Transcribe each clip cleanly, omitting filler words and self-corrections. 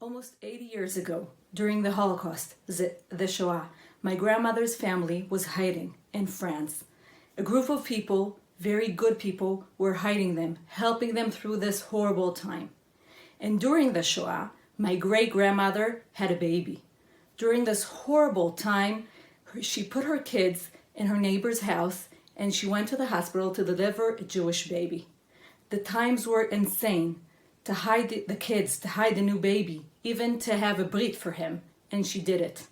Almost 80 years ago, during the Holocaust, the Shoah, my grandmother's family was hiding in France. A group of people, very good people, were hiding them, helping them through this horrible time. And during the Shoah, my great-grandmother had a baby. During this horrible time, she put her kids in her neighbor's house and she went to the hospital to deliver a Jewish baby. The times were insane. To hide the kids, to hide the new baby, even to have a brit for him, and she did it.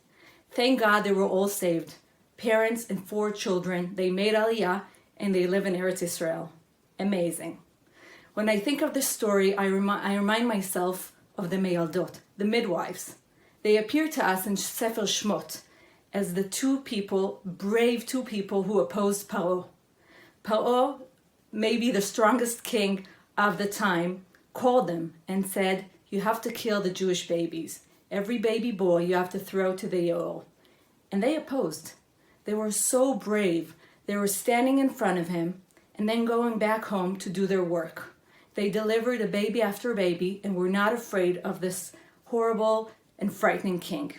Thank God they were all saved. Parents and 4 children, they made Aliyah and they live in Eretz Israel. Amazing. When I think of this story, I remind myself of the Meyaldot, the midwives. They appear to us in Sefer Shmot as the 2 people, brave 2 people who opposed Paro. Paro, maybe the strongest king of the time, called them and said, you have to kill the Jewish babies. Every baby boy you have to throw to the Yoel. And they opposed. They were so brave. They were standing in front of him and then going back home to do their work. They delivered a baby after baby and were not afraid of this horrible and frightening king.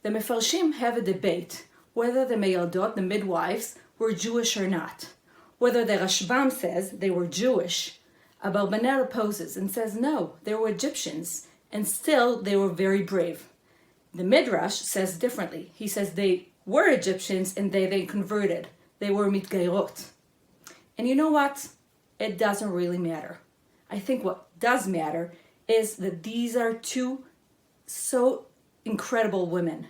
The Mefarshim have a debate whether the Meyaldot, the midwives, were Jewish or not. Whether the Rashbam says they were Jewish. Abarbanel opposes and says no, they were Egyptians, and still they were very brave. The Midrash says differently. He says they were Egyptians and they converted. They were mitgairot. And you know what? It doesn't really matter. I think what does matter is that these are 2 so incredible women.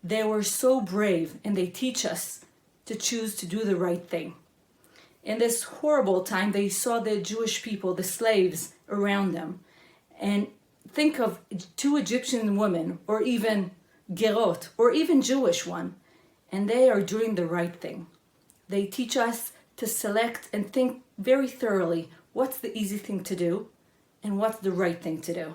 They were so brave and they teach us to choose to do the right thing. In this horrible time, they saw the Jewish people, the slaves around them. And think of 2 Egyptian women, or even gerot, or even Jewish one, and they are doing the right thing. They teach us to select and think very thoroughly what's the easy thing to do and what's the right thing to do.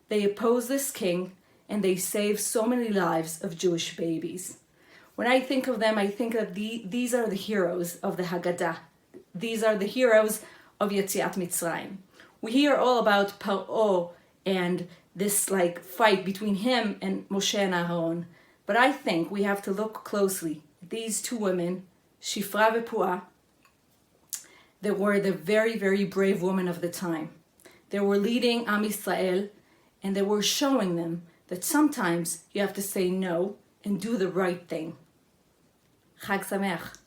They oppose this king and they save so many lives of Jewish babies. When I think of them, I think of these are the heroes of the Haggadah. These are the heroes of Yetziat Mitzrayim. We hear all about Paro and this fight between him and Moshe and Aaron. But I think we have to look closely at these 2 women, Shifra and Puah, that were the very, very brave women of the time. They were leading Am Yisrael, and they were showing them that sometimes you have to say no and do the right thing. Chag Sameach.